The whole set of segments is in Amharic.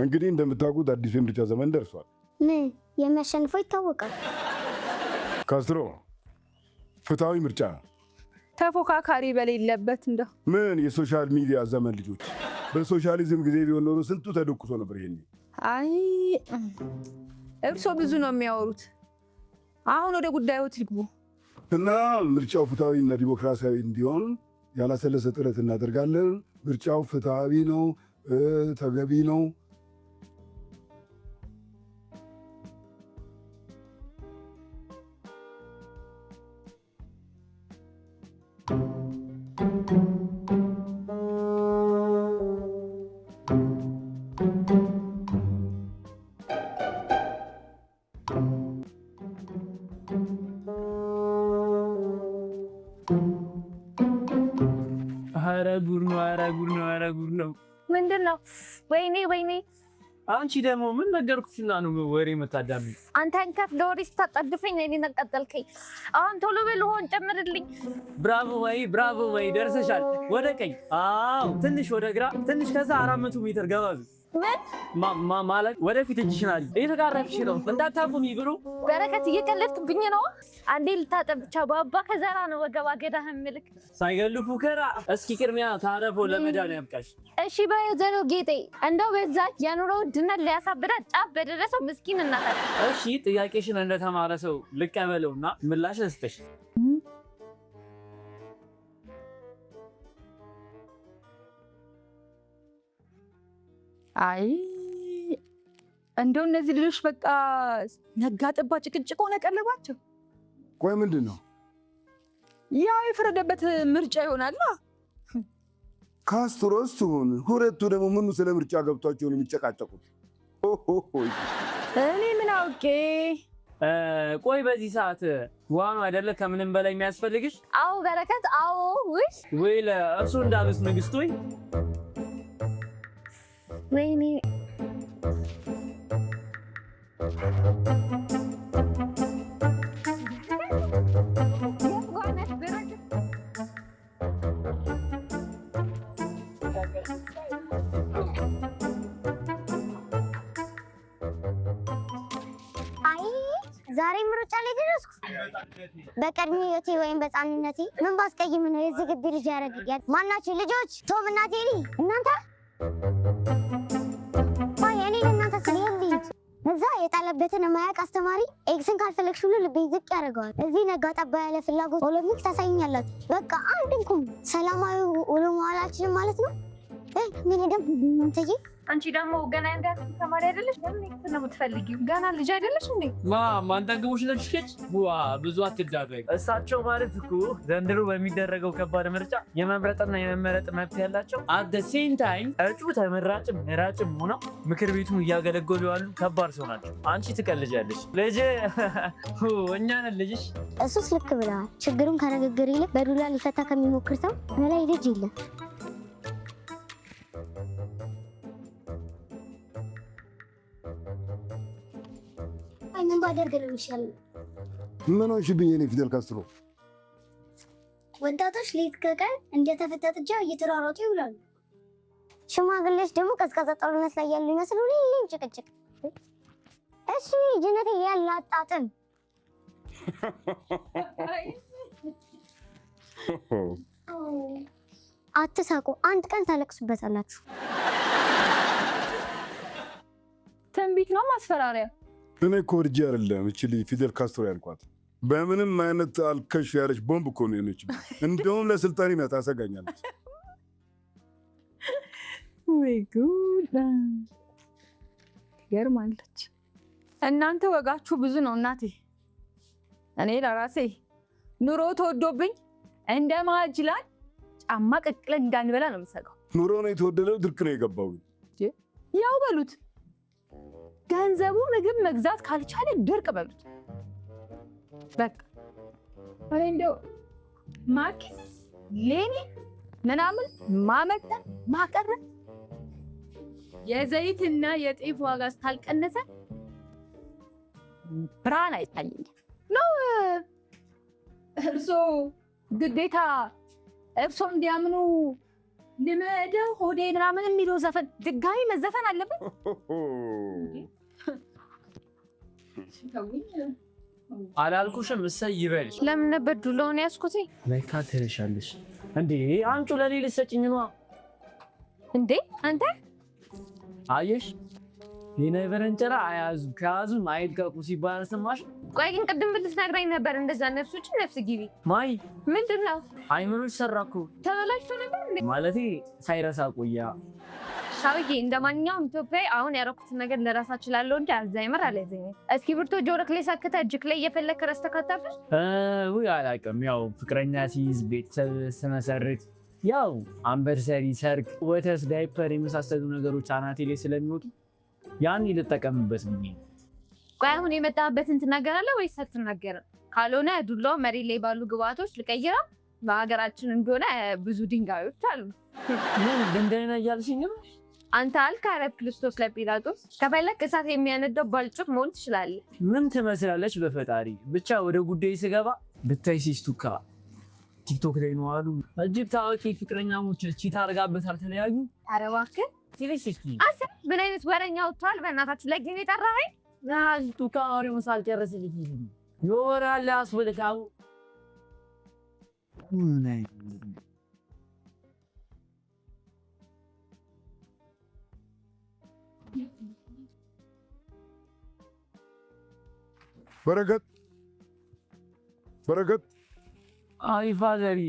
እንግዲህ እንደምታውቁት አዲሱ የምርጫ ዘመን ደርሷል። ምን የሚያሸንፈው ይታወቃል። ካስትሮ ፍትሃዊ ምርጫ ተፎካካሪ በሌለበት እንደው ምን የሶሻል ሚዲያ ዘመን ልጆች በሶሻሊዝም ጊዜ ቢሆን ኖሮ ስንቱ ተደቁሶ ነበር። ይሄኔ አይ እርሶ ብዙ ነው የሚያወሩት። አሁን ወደ ጉዳዮት ይግቡ እና ምርጫው ፍትሃዊና ዲሞክራሲያዊ እንዲሆን ያላሰለሰ ጥረት እናደርጋለን። ምርጫው ፍትሃዊ ነው፣ ተገቢ ነው። ኧረ ጉድ ነው። ምንድን ነው? ወይኔ አንቺ ደግሞ ምን ነገርኩሽና ነው ወሬ የምታዳሚ? አንተን ከፍ ለወሬ ስታጣድፈኝ እኔን አቃጠልከኝ። አሁን ቶሎ በል ውሃውን ጨምርልኝ። ብራቮ ወይ ደርሰሻል። ወደ ቀኝ፣ አዎ ትንሽ ወደ ግራ፣ ትንሽ ከዛ 400 ሜትር ገባዙ። ምን ማለት ወደፊት እጅሽን አለ እየተቃረፍሽ ነው። እንዳታቁሚ ብሩ። በረከት እየቀለድክብኝ ነው። አንዴ ልታጠብ ብቻ ባባ ከዘራ ነው ወገባ ገዳህ ምልክ ሳይገሉ ፉከራ። እስኪ ቅድሚያ ታረፎ ለመዳን ያብቃሽ። እሺ በዘሮ ጌጤ እንደው በዛች የኑሮ ውድነት ሊያሳብዳት ጫፍ በደረሰው ምስኪን እናት። እሺ ጥያቄሽን እንደተማረ ሰው ልቀበለውና ምላሽ ልስጥሽ። አይ እንደው እነዚህ ልጆች በቃ ነጋ ጠባ ጭቅጭቅ ሆነ ቀለባቸው። ቆይ ምንድን ነው? ያው የፈረደበት ምርጫ ይሆናል። ካስትሮስ ትሁን ሁለቱ ደግሞ ምኑ ስለ ምርጫ ገብቷቸው ነው የሚጨቃጨቁት? እኔ ምን አውቄ። ቆይ በዚህ ሰዓት ዋኑ አይደለ ከምንም በላይ የሚያስፈልግሽ? አዎ በረከት፣ አዎ ወይ ለእርሱ እንዳሉት ንግስት ወይ ወይኔ ዛሬ ምርጫ ላይ ደረስኩ። በቀድሞ ህይወቴ ወይም በህፃንነቴ ምን ባስቀይም ነው የዚህ ግቢ ልጅ ያደረግኛል? ማናችሁ ልጆች? ቶም እና ቴሪ እናንተ እኔ እናንተ ስለልጅ እዛ የጣለበትን የማያውቅ አስተማሪ ኤክስን ካልፈለግሽ ሁሉ ልቤ ዝቅ ያደርገዋል። እዚህ ነጋ ጠባ ያለ ፍላጎት ኦሎምፒክ ታሳይኛላችሁ። በቃ አንድ እንኩም ሰላማዊ ውሎ መዋላችንም ማለት ነው። ምን ደም እንትዬ አንቺ ደግሞ ገና ተማሪ አይደለሽ? ለምን ነው የምትፈልጊው? ገና ልጅ አይደለሽ እንዴ? ማንጠግቦሽ ነሽከች ብዙ አትዳበይ። እሳቸው ማለት እኮ ዘንድሮ በሚደረገው ከባድ ምርጫ የመምረጥና የመመረጥ መብት ያላቸው አት ሴም ታይም እጩ ተመራጭም መራጭም ሆነው ምክር ቤቱን እያገለገሉ ያሉ ከባድ ሰው ናቸው። አንቺ ትቀልጃለሽ። ልጅ እኛ ነን ልጅሽ። እሱስ ልክ ብለዋል። ችግሩን ከንግግር ይልቅ በዱላ ሊፈታ ከሚሞክር ሰው በላይ ልጅ የለም። ምን ባደርግ ነው የሚሻለው? ምን ሆንሽብኝ የኔ ፊደል ካስትሮ? ወጣቶች ሌት ከቀን እንደተፈታ ጥጃ እየተሯሯጡ ይውላሉ። ሽማግሌዎች ደግሞ ቀዝቃዛ ጦርነት ላይ ያሉ ይመስሉ ሁሌም ጭቅጭቅ። እሺ ጀነቴ ያላጣጥም አትሳቁ፣ አንድ ቀን ታለቅሱበታላችሁ። ትንቢት ነው ማስፈራሪያ? እኔ እኮ ወድጄ አይደለም እቺ ልጅ ፊደል ካስትሮ ያልኳት። በምንም አይነት አልከሽ ያለች ቦምብ እኮ ነው የሆነች። እንደውም ለስልጣኔ ታሰጋኛለች። ወይ ጉድ! ገርማለች። እናንተ ወጋችሁ ብዙ ነው እናቴ። እኔ ለራሴ ኑሮ ተወዶብኝ እንደ ማጅላን ጫማ ቀቅለን እንዳንበላ ነው የምሰጋው። ኑሮ ነው የተወደደው፣ ድርቅ ነው የገባው። ያው በሉት ገንዘቡ ምግብ መግዛት ካልቻለ ድርቅ በሉት። በቃ አሬ እንደው ማርኬት ሌኒ ምናምን ማመጣን ማቀረብ የዘይትና የጤፍ ዋጋ ስታልቀነሰ ብርሃን አይታየኝም ነው። እርሶ ግዴታ እርሶ እንዲያምኑ ልመደው ሆዴ ምናምን የሚለው ዘፈን ድጋሚ መዘፈን አለበት? አላልኩሽም? እሰይ ይበልሽ። ለምን ነበር ዱላውን ያዝኩት? ለካ ትረሻለሽ እንዴ? አንቺ ለኔ ልትሰጪኝ ነው እንዴ? አንተ አየሽ፣ የነበር እንጀራ አያዙ ከያዙ አይድቀቁ ሲባል ሰማሽ? ቆይ ግን ቅድም ብትነግረኝ ነበር እንደዛ ነፍስ ውጭ ነፍስ ግቢ። ማይ ምንድን ነው? አይምሮሽ ሰራኩ ተበላሽቶ ነበር እንዴ? ማለቴ ሳይረሳ ቆያ። ሻውዬ እንደማንኛውም ኢትዮጵያዊ አሁን ያደረኩትን ነገር ለራሳ እችላለሁ እንጂ አልዛይመር አለኝ። እስክሪብቶ ጆሮክ ላይ ሰክተህ እጅክ ላይ እየፈለክ ረስተህ ካታብሽ? ውይ አላውቅም። ያው ፍቅረኛ ሲይዝ፣ ቤተሰብ ስመሰርት፣ ያው አንቨርሰሪ፣ ሰርግ፣ ወተት፣ ዳይፐር የመሳሰሉ ነገሮች አናቴ ላይ ስለሚወጡ ያን ልጠቀምበት ነው። ቆይ አሁን የመጣበትን ትናገራለህ ወይስ አትናገርም? ካልሆነ ዱላው መሬት ላይ ባሉ ግብአቶች ልቀይረው። በሀገራችን እንደሆነ ብዙ ድንጋዮች አሉ። ምን ድንጋይ ነው እያልሽኝ ነው? አንተ አልክ አረ ክርስቶስ ለጲላጦስ። ከፈለክ እሳት የሚያነደው ባልጩት መሆን ትችላለህ። ምን ትመስላለች በፈጣሪ። ብቻ ወደ ጉዳይ ስገባ ብታይ ሲስቱካ ቲክቶክ ላይ ነው አሉ እጅግ ታዋቂ ፍቅረኛሞች ቺት አድርጋበት አልተለያዩ። ኧረ እባክህ አስብ። ምን አይነት ወረኛ ወጥቷል በእናታችሁ። ለጊዜ ጠራኸኝ? ሲስቱካ ወሬውን ሳልጨርስ ልጅ ይወራል አስወልካው በረከት በረከት። አይ ፋዘሪ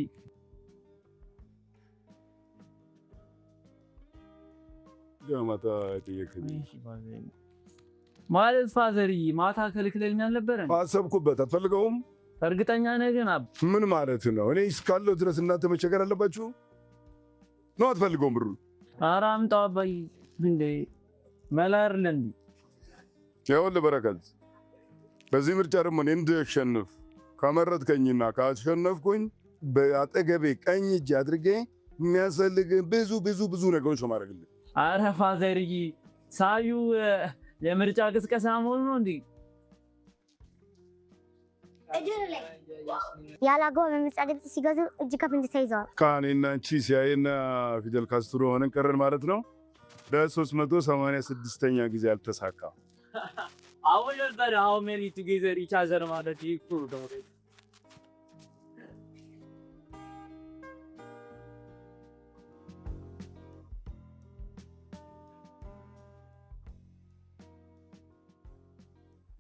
ማታ ጠየቅኝ ማለት ፋዘሪ ማታ ከልክለኝ አልነበረም? አሰብኩበት። አትፈልገውም? እርግጠኛ ነህ ግን? ምን ማለት ነው? እኔ እስካለሁ ድረስ እናንተ መቸገር አለባችሁ ነው? አትፈልገውም? ብሩ ኧረ አምጣው አባዬ። እንዴ መላ አይደለም እንዴ? ይኸውልህ በረከት፣ በዚህ ምርጫ ደግሞ እኔ እንድሸንፍ ከመረጥከኝና ካሸነፍኩኝ በአጠገቤ ቀኝ እጅ አድርጌ የሚያስፈልግ ብዙ ብዙ ብዙ ነገሮች ነው ማድረግልህ። ኧረ ፋዘርዬ ሳዩ የምርጫ ቅስቀሳ መሆኑ ነው እንዴ? ያላገው በምርጫ ድምፅ ሲገዙ እጅ ከፍንጅ ተይዘዋል። ከእኔና አንቺ ሲያይና ፊደል ካስትሮ ሆነን ቀረን ማለት ነው። ለ386ኛ ጊዜ አልተሳካም። አሁን ነበር how many together each other ማለት ይኩሩ ነው።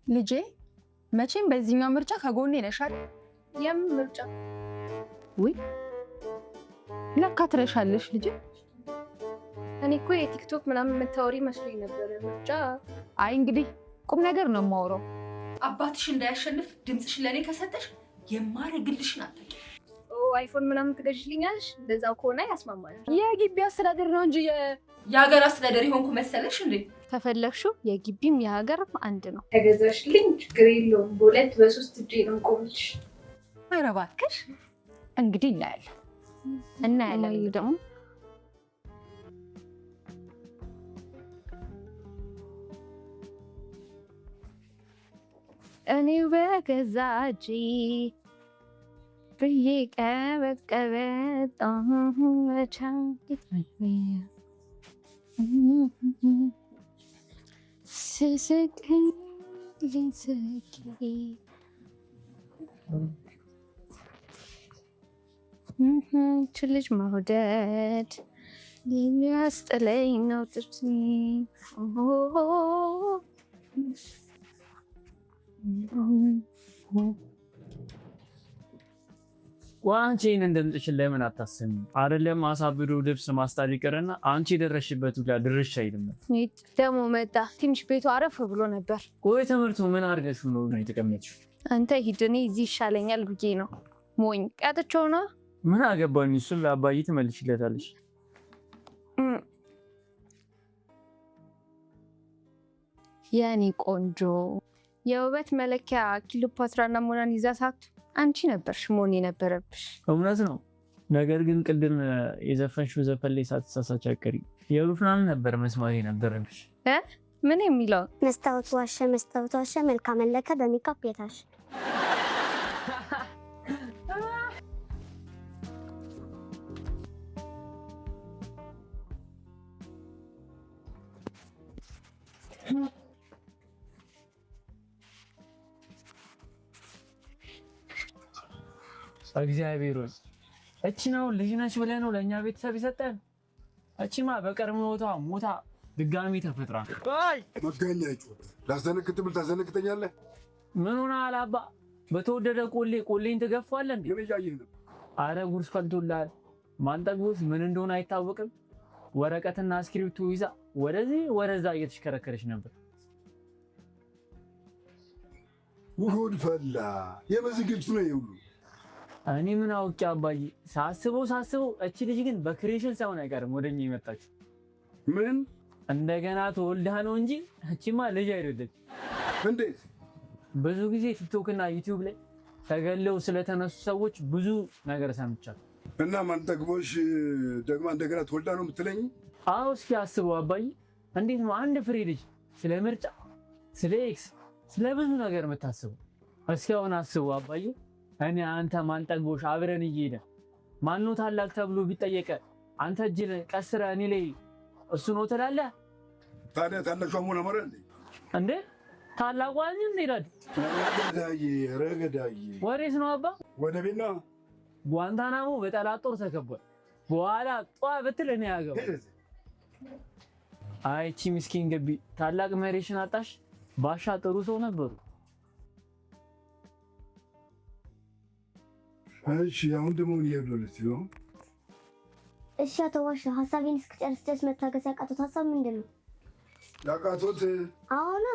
ልጄ መቼም በዚህኛው ምርጫ ከጎኔ ነሽ አይደል? የምን ምርጫ? ውይ ለካ ትረሻለሽ ልጄ። እኔ እኮ የቲክቶክ ምናምን የምታወሪ መስሎኝ ነበር። ምርጫ አይ እንግዲህ ቁም ነገር ነው የማወራው። አባትሽ እንዳያሸንፍ ድምፅሽ ለኔ ከሰጠሽ የማረግልሽን አታውቂም። አይፎን ምናምን ትገዥልኛለሽ? እንደዛው ከሆነ ያስማማል። የግቢ አስተዳደር ነው እንጂ የሀገር አስተዳደር የሆንኩ መሰለሽ እንዴ? ከፈለግሽው የግቢም የሀገርም አንድ ነው። ከገዛሽልኝ ችግር የለውም። በሁለት በሶስት እጄ ነው ቆምልሽ። ኧረ እባክሽ እንግዲህ እናያለን ደግሞ እኔ በገዛ እጄ ብዬ ቀበቀበጥ ስስቅኝ ልጅ መውደድ የሚያስጥለኝ ነው ጥርሴ። አንቺ ይህን እንደምጥሽን ለምን አታስቢም? አይደለም አሳብዶ ልብስ ማስጣል ይቅርና አንቺ የደረሽበት ሁላ ድርሽ አይልም። ደግሞ መጣ። ትንሽ ቤቱ አረፍ ብሎ ነበር። ቆይ ትምህርቱ ምን አድርገሽ ነው የተቀመጥሽው? አንተ ሂድ፣ እኔ እዚህ ይሻለኛል ብዬ ነው። ሞኝ ቀጥቼው ነው። ምን አገባኝ? እሱን ለአባዬ ትመልሽለታለሽ። የኔ ቆንጆ የውበት መለኪያ ኪሎፓትራና ሞናን ይዛ ሳቱ አንቺ ነበርሽ መሆን የነበረብሽ። እውነት ነው። ነገር ግን ቅድም የዘፈንሽው ዘፈን ላይ ሳትሳሳች አትቀሪ። የሩፍናን ነበር መስማት የነበረብሽ። ምን የሚለው? መስታወት ዋሸ፣ መስታወት ዋሸ፣ መልካም መለከ በሜካፕ የታሽ። እግዚአብሔር ሆይ እቺ ነው ልጅ ነች ብለህ ነው ለእኛ ቤተሰብ ይሰጠን? እቺማ በቀድሞ ሞታ ድጋሚ ተፈጥራ። አይ መጋኛ ይጮህ ላስደነግጥ ብል ታስደነግጠኛለህ። ምን ሆነ አላባ? በተወደደ ቆሌን ትገፋለህ እንዴ? የመያየህ ነው። አረ ጉርስ ፈልቶላል። ማንጠግቦት ምን እንደሆነ አይታወቅም። ወረቀትና እስክሪፕቱ ይዛ ወደዚህ ወደዛ እየተሽከረከረች ነበር። ውሁድ ፈላ የመዝግጅቱ ነው ይሁሉ። እኔ ምን አውቄ አባዬ። ሳስበው እቺ ልጅ ግን በክሬሽን ሳይሆን አይቀርም ወደኛ የመጣችው። ምን እንደገና ተወልዳ ነው እንጂ እቺማ ልጅ አይደለች። እንዴት? ብዙ ጊዜ ቲክቶክ እና ዩቲዩብ ላይ ተገለው ስለተነሱ ሰዎች ብዙ ነገር ሰምቻለሁ። እና ማንጠግቦሽ ደግሞ እንደገና ተወልዳ ነው የምትለኝ? አዎ እስኪ አስበው አባዬ። እንዴት ነው አንድ ፍሬ ልጅ ስለ ምርጫ፣ ስለ ኤክስ፣ ስለ ብዙ ነገር የምታስበው? እስኪ አሁን አስበው አባዬ። እኔ አንተ ማንጠግቦሽ አብረን እየሄድን ማነው ታላቅ ተብሎ ቢጠየቀ አንተ እጅን ቀስረህ እኔ ላይ እሱ ነው ትላለህ? ታዲያ ታናሿ መሆን አማረ እንዴ? ታላቋ እንዴ ዳድ? ረገዳዬ ወዴት ነው አባ? ወደ ቤት ነው። ጓንታናሞ በጠላት ጦር ተከቧል። በኋላ ጧ ብትል እኔ ያገባ። አይ እቺ ምስኪን ገቢ ታላቅ መሬሽን አጣሽ። ባሻ ጥሩ ሰው ነበሩ። እሺ አሁን ደግሞ ምን ይብሎልት ነው? እሺ አቶ ዋሻ ሐሳቤን እስክጨርስ ድረስ መታገስ ያቃተው ሐሳብ ምንድን ነው? ያቃቶት አሁን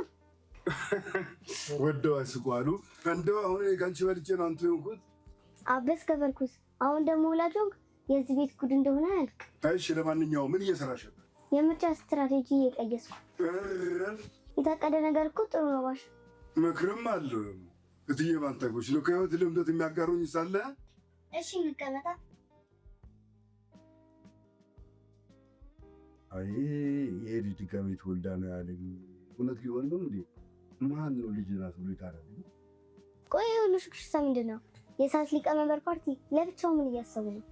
ወደው አስቋሉ እንደው አሁን ከአንቺ በልጬ ነው አንተ የሆንኩት። አበስ ከበርኩስ። አሁን ደግሞ ወላጆን የዚህ ቤት ጉድ እንደሆነ አያልቅ። እሺ ለማንኛውም ምን እየሰራሽ ነበር? የምርጫ ስትራቴጂ እየቀየስኩ። የታቀደ ነገር እኮ ጥሩ ነው ባሻ። ምክርም አለ እትዬ ማንጠግቦሽ ነው ከህይወት ልምዶት የሚያጋሩኝ ሳለ። እሺ እንቀመጣ። አይ ይሄ ልጅ ከቤት ወልዳ ነው ያለኝ እውነት ሊሆን ነው እንዴ? ማን ነው ልጅ ናት ብሎ ይታረኝ? ቆይ ሁሉ ሽክሽታ ምንድን ነው? የእሳት ሊቀመንበር ፓርቲ ለብቻው ምን እያሰቡ ነው?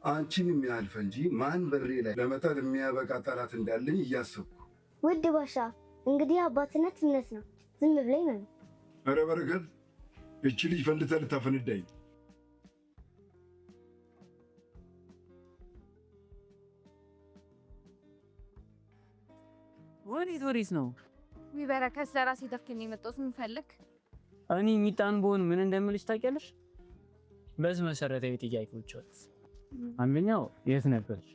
አንቺን የሚያልፈ እንጂ ማን በሬ ላይ ለመጣል የሚያበቃ ጠላት እንዳለኝ እያሰብኩ። ውድ ባሻ እንግዲህ አባትነት እምነት ነው፣ ዝም ብለኝ ነው። ኧረ በረከት እቺ ልጅ ፈንድታ ልታፈንዳኝ። ወዴት ነው? በረከት ለራሴ ደፍተኝ የመጣሁት ምን ፈልክ? እኔ ሚጣን በሆን ምን እንደምልሽ ታውቂያለሽ? በዚህ መሰረታዊ ጥያቄዎች ወጥስ አንደኛው የት ነበርሽ?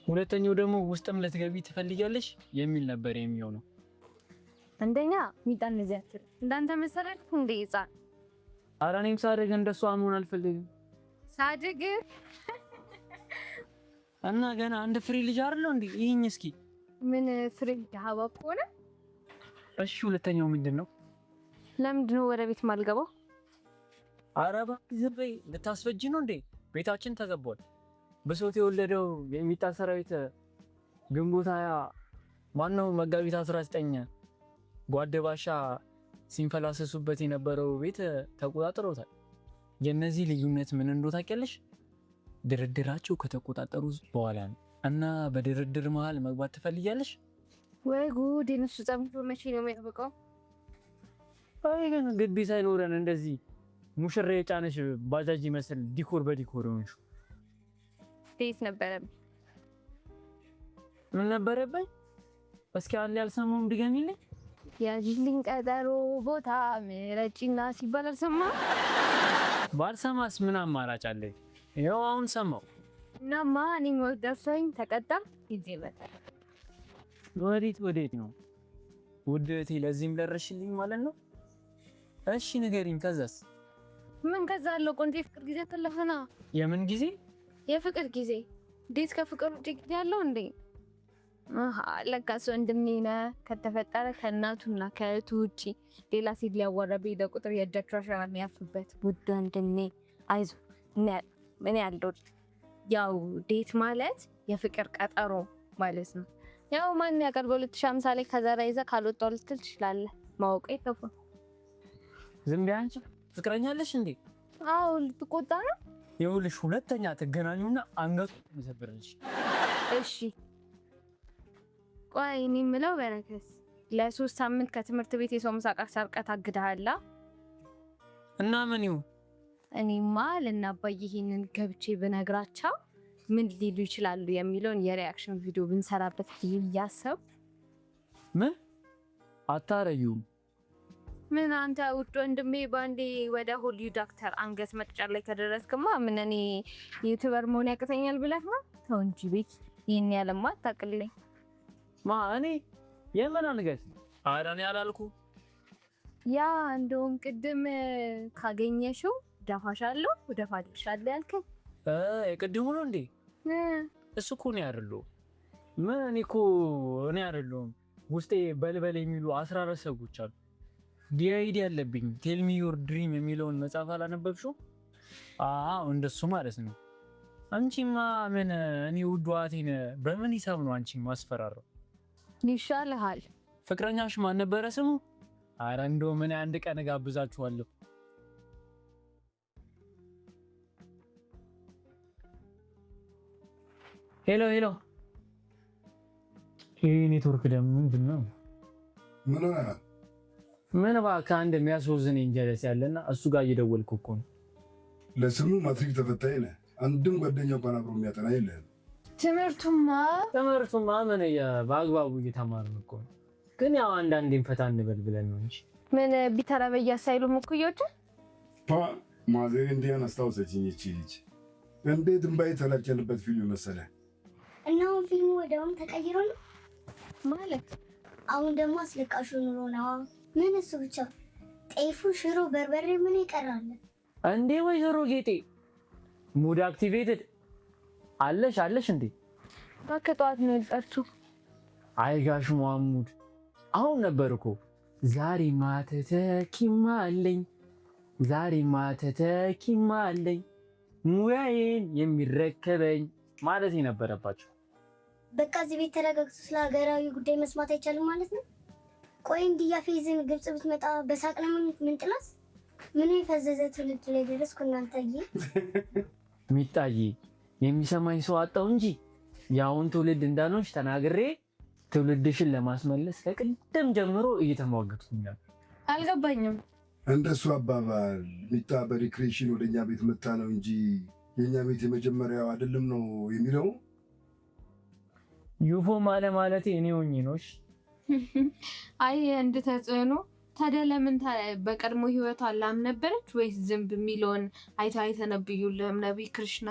ሁለተኛው ደግሞ ውስጥም ልትገቢ ትፈልጊያለሽ የሚል ነበር የሚሆነው። አንደኛ ሚጣን ለዚህ አትር እንዳንተ መሰረት እንደ ይጻል አራኔም ሳደግ እንደሷ መሆን አልፈልግም። ሳደግ እና ገና አንድ ፍሬ ልጅ አይደለው እንዴ? ይሄኝ እስኪ ምን ፍሬ ዳሃባ ሆነ? እሺ ሁለተኛው ምንድነው? ለምንድን ነው ወደ ቤት ማልገባው? አረባ ዝበይ ልታስፈጅ ነው እንዴ? ቤታችን ተገቧል። በሶት የወለደው የሚጣ ሰራዊት ግንቦት 20 ማነው መጋቢት 19 ጓደባሻ ሲንፈላሰሱበት የነበረው ቤት ተቆጣጥሮታል። የነዚህ ልዩነት ምን እንደሆነ ታውቂያለሽ? ድርድራቸው ከተቆጣጠሩ በኋላ ነው። እና በድርድር መሃል መግባት ትፈልጊያለሽ? ወይ ጉድ! የነሱ ጸምቶ መቼ ነው የሚያበቃው? አይ ግን ግቢ ሳይኖረን እንደዚህ ሙሽራ የጫነሽ ባጃጅ ይመስል ዲኮር በዲኮር ሆንሽ። ቤት ነበረም ምን ነበረብኝ? እስኪ አንዴ ያልሰማሁም ድገሚልኝ። ያጅልኝ ቀጠሮ ቦታ ምረጪና ሲባል አልሰማም። ባልሰማስ ምን አማራጭ አለኝ? ይኸው አሁን ሰማሁ። እናማ እኔም ወደሰኝ ተቀጣ ጊዜ በታል። ወዴት ነው ውድ እህቴ? ለዚህም ደረሽልኝ ማለት ነው? እሺ ንገሪኝ። ከዛስ? ምን ከዛ አለው? ቆንጆ የፍቅር ጊዜ ተለፈና። የምን ጊዜ? የፍቅር ጊዜ። እንዴት ከፍቅር ውጭ ጊዜ ያለው እንዴ? ለካስ ወንድሜ ነህ። ከተፈጠረ ከእናቱና ከእህቱ ውጭ ሌላ ሴት ሊያዋራ በሄደ ቁጥር የእጃቸው አሻራ የሚያርፍበት ውድ ወንድሜ አይዞህ። ምን ያለው ያው ዴት ማለት የፍቅር ቀጠሮ ማለት ነው። ያው ማን ያውቃል በ2050 ላይ ከዘራ ይዘህ ካልወጣሁ ልትል ትችላለህ። ማወቅ ይተፋ። ዝም በይ አንቺ። ፍቅረኛለሽ እንዴ? አዎ ልትቆጣ ነው። ይኸውልሽ ሁለተኛ ትገናኙና አንገቱ ይሰብርልሽ። እሺ ቆይ እኔ የምለው በረከት ለ3 ሳምንት ከትምህርት ቤት የሰው ምሳቃ ሰርቀህ ታግደሃል። እና ምን ይሁን? እኔማ ለናባዬ ይሄንን ገብቼ ብነግራቸው ምን ሊሉ ይችላሉ የሚለውን የሪአክሽን ቪዲዮ ብንሰራበት እያሰብ ምን አታረዩም? ምን አንተ ውድ ወንድሜ ባንዴ ወደ ሆሊውድ አክተር አንገት መቅጨር ላይ ከደረስክማ ምን እኔ ዩቲዩበር መሆን ያቅተኛል ብለህ ነው? ተው እንጂ ቤት ይሄን ያለማ አታቅልኝ። እኔ የምን አንገት? ኧረ እኔ አላልኩም። ያ እንደውም ቅድም ካገኘሽው ደፋሻለሁ ደፋልሻለሁ ያልከኝ የቅድሙ ነው እንዴ? እሱ እኮ ነው አይደለም። ምን እኔ አይደለሁም። ውስጤ በልበል የሚሉ 14 ሰዎች አሉ። ዲአይዲ ያለብኝ ቴል ሚ ዮር ድሪም የሚለውን መጽሐፍ አላነበብሽው? እንደሱ ማለት ነው። አንቺማ ምን እኔ ውዷቴን በምን ሂሳብ ነው አንቺን ማስፈራራው? ይሻልሃል። ፍቅረኛሽ ማን ነበረ ስሙ? ኧረ እንደው ምን አንድ ቀን ጋብዛችኋለሁ። ሄሎ ይሄ ኔትወርክ ደግሞ ምንድን ነው? ምን እባክህ አንድ የሚያስወዝነኝ ጀለስ ያለና እሱ ጋር እየደወልኩ እኮ ነው። ለስሙ ማትሪክ ተፈታኝ ነህ። አንድም ጓደኛ እንኳን አብሮ የሚያጠና የለህም። ትምህርቱማ ምን በአግባቡ እየተማርን እኮ ነው። ግን ያው አንዳንዴም ፈታ እንበል ብለን ነው እንጂ ምን ቢተረበያ ሳይሉ ሙኩዮች ማዘር እንዲያን አስታውሰችኝ። እቺ ልጅ እንዴት እምባይ ተላጨልበት ፊልም መሰለ እና ፊልሙ ወደውም ተቀይሮ ነው ማለት አሁን ደግሞ አስለቃሹ ኑሮ ነው። ምን እሱ ብቻ ጤፉ፣ ሽሮ፣ በርበሬ ምን ይቀራል እንዴ? ወይዘሮ ጌጤ ሙድ አክቲቬትድ አለሽ እንዴ? ባከቷት ነው ልጠርቹ። አይ ጋሽ መሐሙድ አሁን ነበር እኮ ዛሬ ማተተኪማ አለኝ ሙያዬን የሚረከበኝ ማለት የነበረባቸው። በቃ እዚህ ቤት ተረጋግቶ ስለ ሀገራዊ ጉዳይ መስማት አይቻልም ማለት ነው። ቆይ እንዲያፌዝን ግብጽ ብትመጣ በሳቅ ለምን ምን ጥላስ ምን የፈዘዘ ትውልድ ላይ ደረስኩ። እናንተዬ ሚጣዬ የሚሰማኝ ሰው አጣው እንጂ ያውን ትውልድ እንዳልሆንሽ ተናግሬ ትውልድሽን ለማስመለስ ከቅድም ጀምሮ እየተሟገትኩኛል። አልገባኝም። እንደሱ አባባል ሚጣ በሪክሬሽን ወደኛ ቤት መጣ ነው እንጂ የኛ ቤት የመጀመሪያው አይደለም ነው የሚለው። ዩፎ ማለቴ እኔ ሆኜ ነውሽ። አይ እንደ ተጽዕኖ ታዲያ ለምን በቀድሞ ህይወቷ ላም ነበረች ወይስ ዝንብ የሚለውን አይተነብዩልህም ነብይ ክርስና?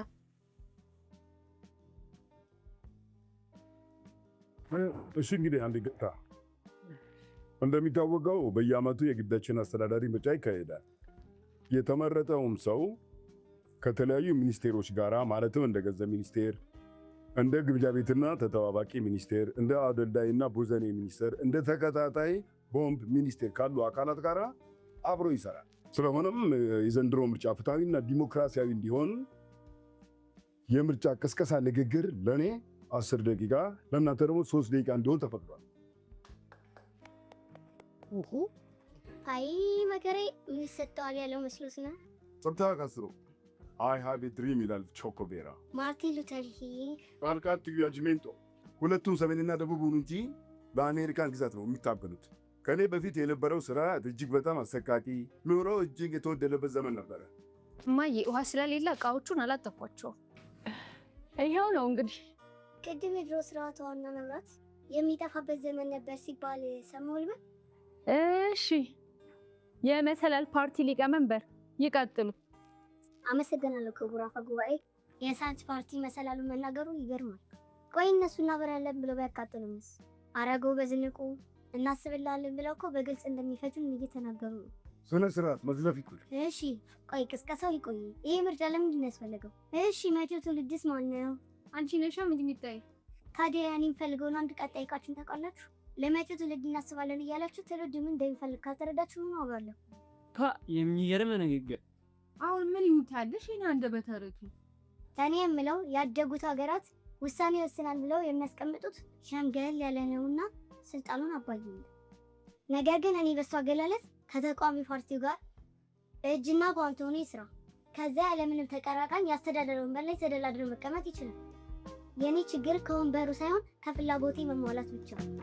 እሺ እንግዲህ አንድ ገታ እንደሚታወቀው በየዓመቱ የግዳችን አስተዳዳሪ ምርጫ ይካሄዳል። የተመረጠውም ሰው ከተለያዩ ሚኒስቴሮች ጋራ ማለትም እንደ ገንዘብ ሚኒስቴር፣ እንደ ግምጃ ቤትና ተጠባባቂ ሚኒስቴር፣ እንደ አደልዳይና ቦዘኔ ሚኒስቴር፣ እንደ ተከታታይ ቦምብ ሚኒስቴር ካሉ አካላት ጋራ አብሮ ይሰራል። ስለሆነም የዘንድሮ ምርጫ ፍትሃዊና ዲሞክራሲያዊ እንዲሆን የምርጫ ቅስቀሳ ንግግር ለኔ 10 ደቂቃ ለእናንተ ደግሞ 3 ደቂቃ እንዲሆን ተፈቅዷል። አይ መከሬ ምን ሰጥቷል ያለው መስሎት ነው። ጸጥታ ካስሮ አይ ሃቭ ኤ ድሪም ይላል ቾኮቤራ ማርቲን ሉተር ኪንግ ባልካት ያጅሜንቶ ሁለቱም ሰሜንና ደቡቡን እንጂ በአሜሪካን ግዛት ነው የሚታገሉት። ከኔ በፊት የነበረው ስራ እጅግ በጣም አሰቃቂ፣ ኑሮ እጅግ የተወደደበት ዘመን ነበረ። እማዬ ውሃ ስለሌለ እቃዎቹን አላጠፏቸውም። ይኸው ነው እንግዲህ። ቅድም የድሮ ስርዓት ዋና መብራት የሚጠፋበት ዘመን ነበር ሲባል ሰማሁ ልበል? እሺ የመሰላል ፓርቲ ሊቀመንበር ይቀጥሉ። አመሰግናለሁ ክቡር አፈ ጉባኤ። የሳንስ ፓርቲ መሰላሉን መናገሩ ይገርማል። ቆይ እነሱ እናበራለን ብለው ቢያቃጥሉንስ? አረገው በዝንቁ እናስብላለን ብለው እኮ በግልጽ እንደሚፈጁን እየተናገሩ ነው። ስነ ስርዓት መዝለፍ ይቆይ። እሺ ቆይ ቅስቀሳው ይቆይ። ይሄ ምርጫ ለምንድን ነው ያስፈልገው? እሺ መጪው ትውልድስ ማን ነው? አንቺ ነሽ የሚታይ። ታዲያ እኔ የምፈልገውን አንድ ቃል ጠይቃችሁን ታውቃላችሁ? ለመጪው ትውልድ እናስባለን እያላችሁ ትውልድ ምን እንደሚፈልግ ካልተረዳችሁ ምን አውቃለሁ? የሚገርም ንግግር። አሁን ምን ይውታልሽ? ይሄን አንደበተረቱ እኔ የምለው ያደጉት ሀገራት ውሳኔ ይወስናል ብለው የሚያስቀምጡት ሸምገል ያለ ነውና ስልጣኑን አባይ ነው። ነገር ግን እኔ በሱ አገላለጽ ከተቃዋሚ ፓርቲው ጋር እጅና ጓንት ሆኖ ይስራ። ከዛ ያለምንም ተቀራቃኝ ያስተዳደር ወንበር ላይ ተደላድሎ መቀመጥ ይችላል። የኔ ችግር ከወንበሩ ሳይሆን ከፍላጎቴ መሟላት ብቻ ነው።